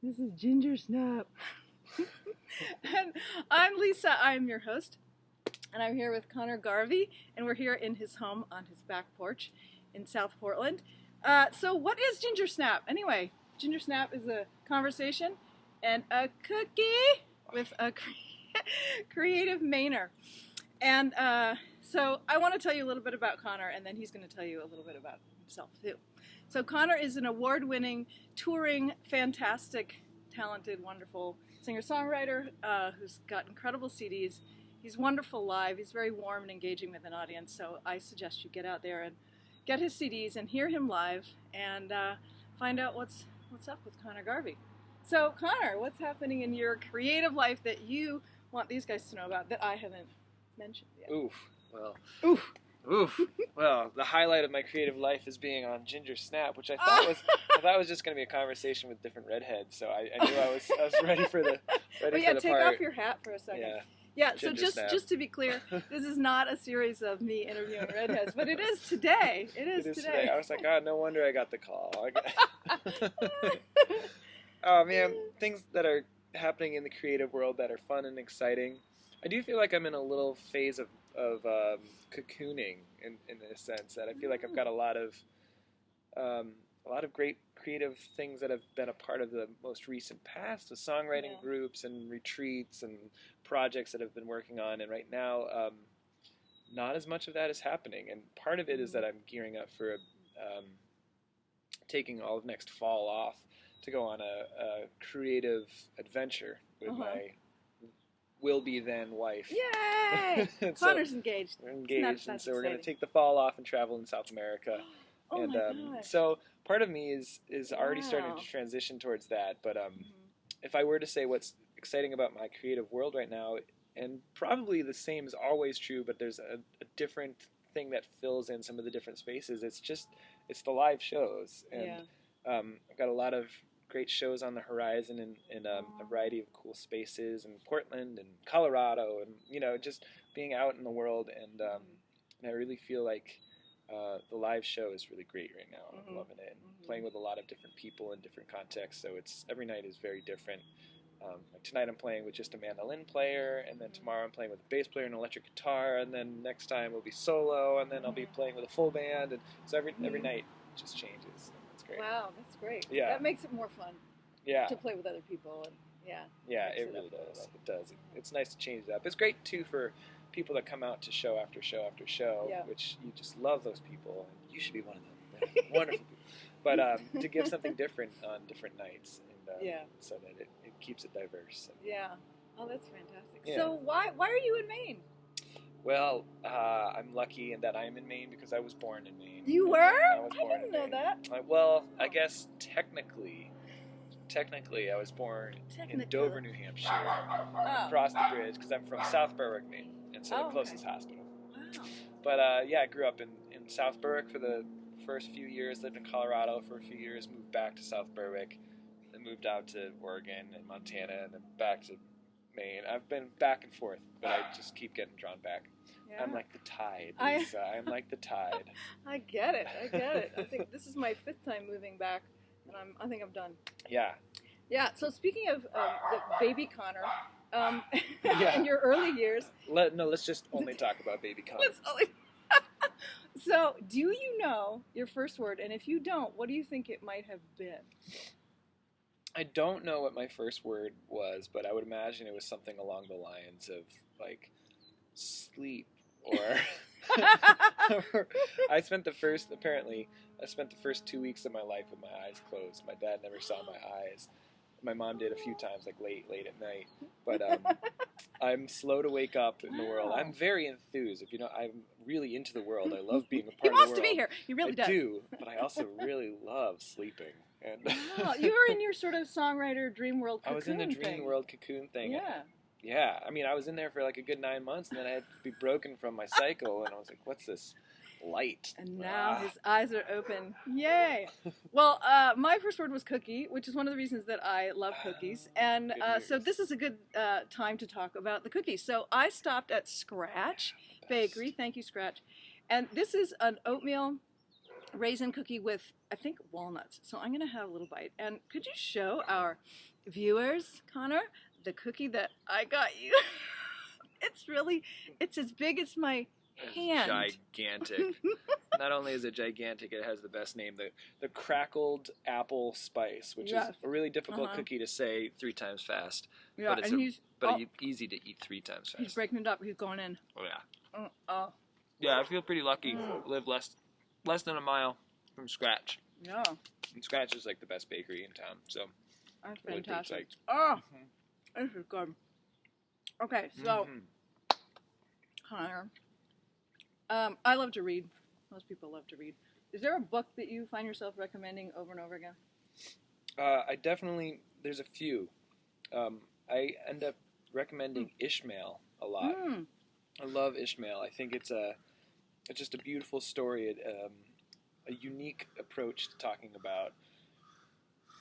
This is Gingersnap. And I'm Lisa, I'm your host. And I'm here with Connor Garvey, and we're here in his home on his back porch in South Portland. So what is Gingersnap? Anyway, Gingersnap is a conversation and a cookie with a creative Mainer. And so I want to tell you a little bit about Connor, and then he's going to tell you a little bit about himself too. So Connor is an award-winning, touring, fantastic, talented, wonderful singer-songwriter who's got incredible CDs. He's wonderful live. He's very warm and engaging with an audience. So I suggest you get out there and get his CDs and hear him live and find out what's up with Connor Garvey. So Connor, what's happening in your creative life that you want these guys to know about that I haven't mentioned yet? Well, the highlight of my creative life is being on Gingersnap, which I thought was just going to be a conversation with different redheads. So I knew I was ready for the take part. off your hat for a second. Yeah. Yeah, so just to be clear, this is not a series of me interviewing redheads, but it is today. It is today. I was like, oh, no wonder I got the call. Oh, man, things that are happening in the creative world that are fun and exciting. I do feel like I'm in a little phase of cocooning in a sense that I feel like I've got a lot of great creative things that have been a part of the most recent past, with songwriting groups and retreats and projects that I've been working on. And right now, not as much of that is happening. And part of it is that I'm gearing up for taking all of next fall off to go on a creative adventure with my will-be then wife. Yay! Connor's engaged. We're engaged, That's so we're going to exciting. take the fall off and travel in South America. Oh And my gosh. so part of me is already starting to transition towards that. But if I were to say what's exciting about my creative world right now, and probably the same is always true, but there's a different thing that fills in some of the different spaces. It's the live shows, and I've got a lot of great shows on the horizon in a variety of cool spaces in Portland and Colorado, and just being out in the world. And I really feel like the live show is really great right now. I'm loving it. And playing with a lot of different people in different contexts, so every night is very different. Like tonight I'm playing with just a mandolin player, and then tomorrow I'm playing with a bass player and electric guitar, and then next time will be solo, and then I'll be playing with a full band, and so every night just changes. It's great. Wow, that's great. Yeah. That makes it more fun. Yeah. To play with other people. And, Yeah, it really does. It does. It's nice to change it up. It's great too for people that come out to show after show after show, which you just love those people, and you should be one of them. They're wonderful people. But to give something different on different nights, and so that it keeps it diverse. Yeah. Oh, that's fantastic. Yeah. So why are you in Maine? Well, I'm lucky in that I'm in Maine because I was born in Maine. You were? I didn't know that. I guess technically, I was born in Dover, New Hampshire, across the bridge, because I'm from South Berwick, Maine, and so the closest hospital. Wow. But I grew up in South Berwick for the first few years, lived in Colorado for a few years, moved back to South Berwick, then moved out to Oregon and Montana, and then back to Maine. I've been back and forth, but I just keep getting drawn back. Yeah. I'm like the tide, Lisa. I'm like the tide. I get it. I think this is my 5th time moving back, and I think I'm done. Yeah. Yeah. So speaking of the baby Connor, in your early years. Let's just only talk about baby Connor. So, do you know your first word? And if you don't, what do you think it might have been? I don't know what my first word was, but I would imagine it was something along the lines of like sleep or I spent the first 2 weeks of my life with my eyes closed. My dad never saw my eyes. My mom did a few times, like late at night. But I'm slow to wake up in the world. I'm very enthused. I'm really into the world. I love being a part of the world. He wants to be here. He really does. I do, but I also really love sleeping. And you were in your sort of songwriter dream world cocoon I was in the dream world cocoon thing. Yeah. Yeah. I mean, I was in there for like a good 9 months, and then I had to be broken from my cycle, and I was like, what's this light? And now his eyes are open. Yay! Well, my first word was cookie, which is one of the reasons that I love cookies. And so this is a good time to talk about the cookies. So I stopped at Scratch Bakery. Thank you, Scratch. And this is an oatmeal raisin cookie with, I think, walnuts. So I'm going to have a little bite. And could you show our viewers, Connor, the cookie that I got you? It's as big as my hand. Gigantic. Not only is it gigantic, it has the best name, the crackled apple spice, which is a really difficult cookie to say 3 times fast. Yeah, but it's easy to eat 3 times fast. He's breaking it up. He's going in. Oh yeah. Yeah, I feel pretty lucky. Live less than a mile from Scratch. Yeah. And Scratch is like the best bakery in town, so that's really fantastic. This is good. Okay, so Connor, I love to read. Most people love to read. Is there a book that you find yourself recommending over and over again? There's a few. I end up recommending Ishmael a lot. I love Ishmael. I think it's just a beautiful story, a unique approach to talking about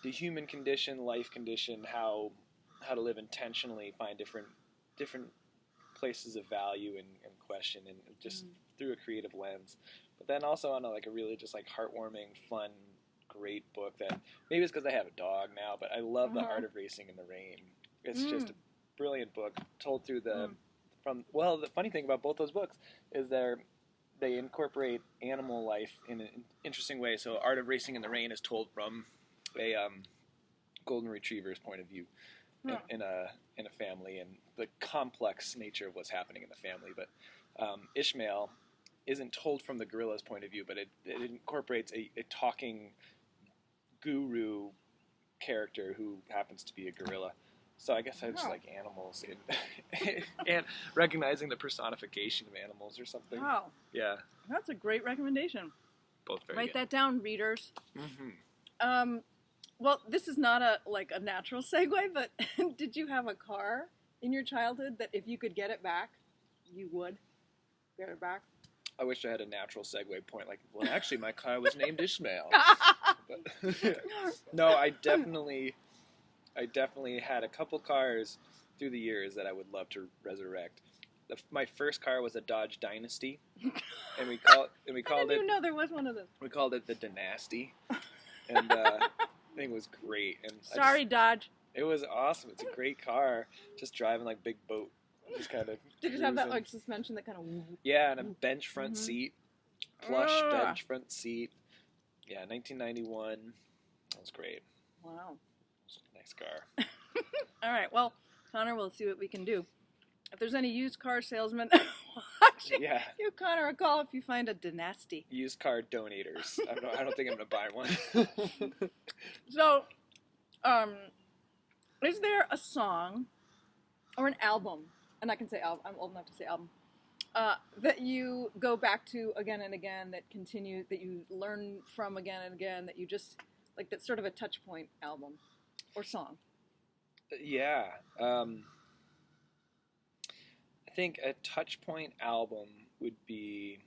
the human condition, life condition, how to live intentionally, find different places of value and question, and just through a creative lens. But then also on a really just like heartwarming, fun, great book that maybe it's because I have a dog now, but I love The Art of Racing in the Rain. It's just a brilliant book told through the funny thing about both those books is they incorporate animal life in an interesting way. So Art of Racing in the Rain is told from a golden retriever's point of view in a family and the complex nature of what's happening in the family. But Ishmael isn't told from the gorilla's point of view, but it incorporates a talking guru character who happens to be a gorilla. So I guess I just like animals and recognizing the personification of animals or something. Wow. Yeah. That's a great recommendation. Both very Write good. that down, readers. Well, this is not a natural segue, but did you have a car in your childhood that if you could get it back, you would get it back? I wish I had a natural segue point. Well, actually, my car was named Ishmael. But, no, I definitely had a couple cars through the years that I would love to resurrect. My first car was a Dodge Dynasty, and we called it. I didn't even know there was one of them. We called it the Dynasty, and I think it was great. And sorry, Dodge. It was awesome. It's a great car. Just driving like big boat. Just kind of. Did it have that suspension that kind of? Yeah, and a bench front seat, plush bench front seat. Yeah, 1991. That was great. Wow. Nice car. All right. Well, Connor, we'll see what we can do. If there's any used car salesman watching, give Connor a call if you find a Dynasty. Used car donators. I don't think I'm gonna buy one. So, is there a song or an album? And I can say album. I'm old enough to say album. That you go back to again and again. That you learn from again and again. That you just like. That's sort of a touch point album or song. Yeah. I think a touch point album would be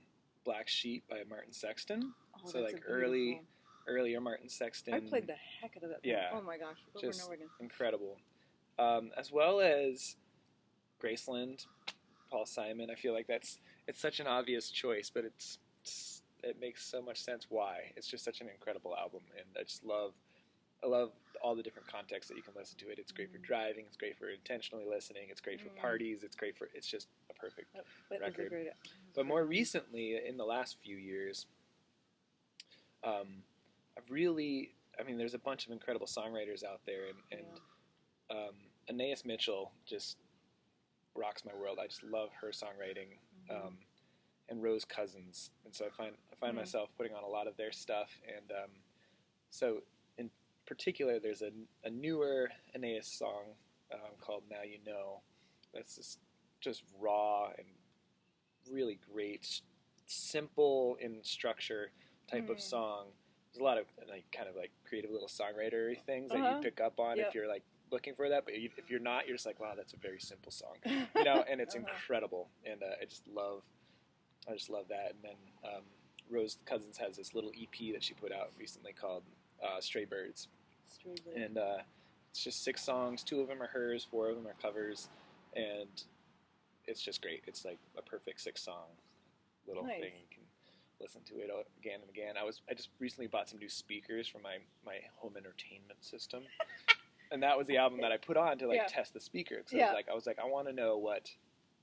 Black Sheep by Martin Sexton. Oh, so earlier Martin Sexton. I played the heck out of that thing. Yeah. Oh my gosh. Over and over again. Incredible. As well as Graceland, Paul Simon. I feel like it's such an obvious choice, but it makes so much sense why. It's just such an incredible album, and I love all the different contexts that you can listen to it. It's great for driving. It's great for intentionally listening. It's great for parties. It's just a perfect record. But more recently, in the last few years, there's a bunch of incredible songwriters out there, and Anais Mitchell just rocks my world. I just love her songwriting, and Rose Cousins, and so I find myself putting on a lot of their stuff, and so in particular, there's a newer Anais song called "Now You Know." That's just raw and really great, simple in structure type of song. There's a lot of kind of creative little songwriter things that you pick up on if you're looking for that, but if you're not, you're just like, wow, that's a very simple song, and it's incredible, and I just love that. And then Rose Cousins has this little EP that she put out recently called Stray Birds. And it's just 6 songs. 2 of them are hers, 4 of them are covers, and it's just great. It's like a perfect 6-song little thing. listen to it again and again. I just recently bought some new speakers for my home entertainment system, and that was the album that I put on to test the speaker. So I was like, I want to know what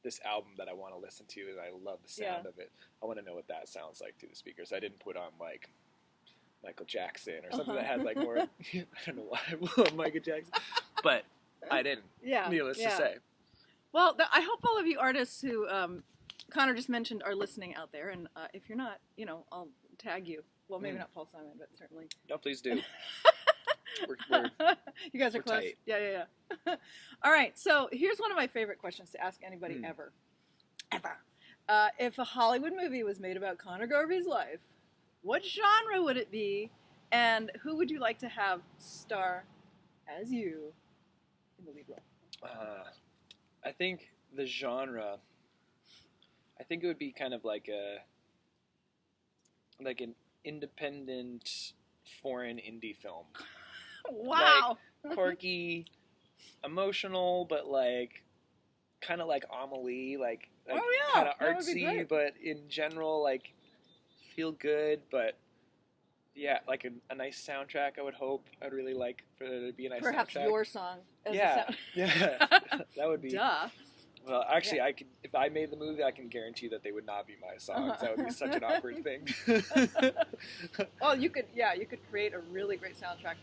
this album that I want to listen to, and I love the sound of it. I want to know what that sounds like through the speakers. I didn't put on like Michael Jackson or something that had like more. I don't know why I love Michael Jackson, but I didn't. Needless to say. Well, I hope all of you artists who Connor just mentioned are listening out there, and if you're not, I'll tag you. Well, maybe not Paul Simon, but certainly. No, please do. You guys are close. Tight. Yeah. All right, so here's one of my favorite questions to ask anybody ever. If a Hollywood movie was made about Connor Garvey's life, what genre would it be, and who would you like to have star as you in the lead role? I think the genre, I think it would be kind of like an independent foreign indie film. Wow. Like quirky, emotional, but kind of like Amelie, kind of artsy, but in general feel good, but like a nice soundtrack. I would hope. I'd really like for there to be a nice Perhaps soundtrack. your song. As yeah, that would be. Duh. Well, actually, I could. If I made the movie, I can guarantee that they would not be my songs. That would be such an awkward thing. Well, you could create a really great soundtrack.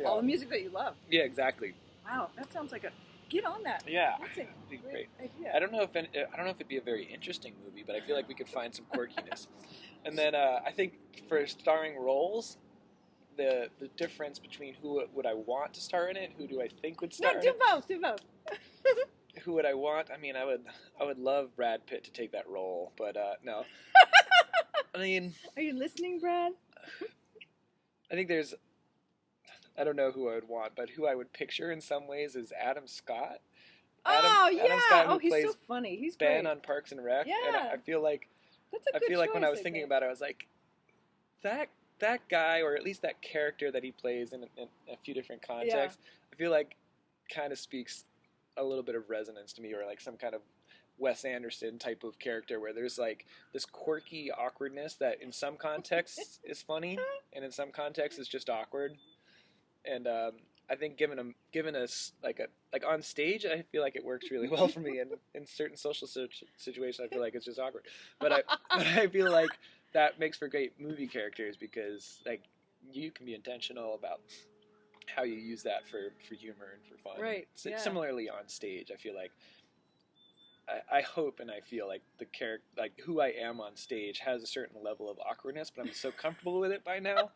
All the music that you love. Yeah, exactly. Wow, that sounds like get on that. Yeah, that's a great idea. I don't know if it'd be a very interesting movie, but I feel like we could find some quirkiness. And then I think for starring roles, the difference between who would I want to star in it, who do I think would star in it. Do both. Who would I want? I mean, I would love Brad Pitt to take that role, but no. I mean, are you listening, Brad? I think I don't know who I would want, but who I would picture in some ways is Adam Scott. Adam Scott, he's so funny. He's Ben great. on Parks and Rec. Yeah. And I feel like that's a good choice, when I was thinking about it, I was like, that guy, or at least that character that he plays in a few different contexts, I feel like kind of speaks a little bit of resonance to me, or like some kind of Wes Anderson type of character where there's like this quirky awkwardness that in some contexts is funny and in some contexts is just awkward. And I think given us like on stage, I feel like it works really well for me. And in certain social situations, I feel like it's just awkward. But I feel like that makes for great movie characters because like you can be intentional about how you use that for humor and for fun. Right. Similarly on stage, I feel like I hope and I feel like the character, like who I am on stage, has a certain level of awkwardness, but I'm so comfortable with it by now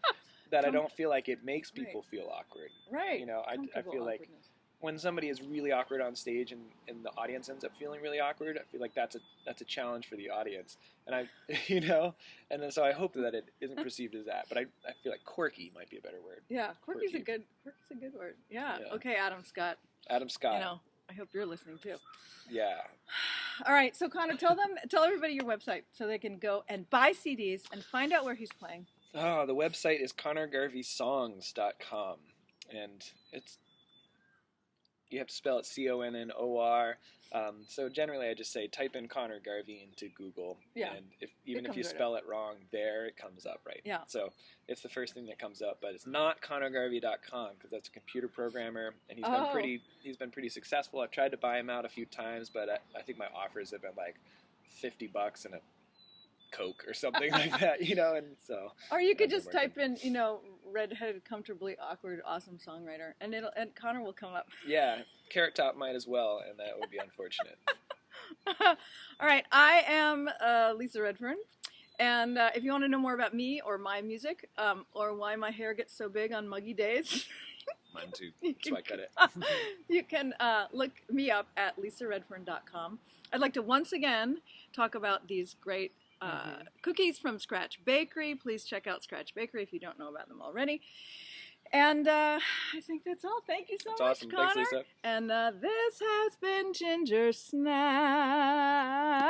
that I don't feel like it makes people feel awkward. Right. I feel like when somebody is really awkward on stage and the audience ends up feeling really awkward, I feel like that's a challenge for the audience. And and then so I hope that it isn't perceived as that. But I feel like quirky might be a better word. Yeah, quirky's a good word. Yeah. Okay, Adam Scott. Adam Scott. I hope you're listening too. Yeah. All right, so Connor, tell everybody your website so they can go and buy CDs and find out where he's playing. Oh, the website is connorgarveysongs.com, and you have to spell it CONNOR. So generally, I just say type in Connor Garvey into Google, and if you spell it wrong, it comes up right. Yeah. So it's the first thing that comes up, but it's not connorgarvey.com because that's a computer programmer, and he's been pretty successful. I've tried to buy him out a few times, but I think my offers have been like $50 and a Coke or something like that, and so. Or you could just type in, redheaded, comfortably awkward, awesome songwriter, and Connor will come up. Yeah, Carrot Top might as well, and that would be unfortunate. All right, I am Lisa Redfern, and if you want to know more about me or my music, or why my hair gets so big on muggy days. Mine too. That's why I cut it. You can look me up at lisaredfern.com. I'd like to once again talk about these great cookies from Scratch Bakery. Please check out Scratch Bakery if you don't know about them already. And I think that's all. Thank you so much, awesome. Connor. Thanks, Lisa. And this has been Gingersnap.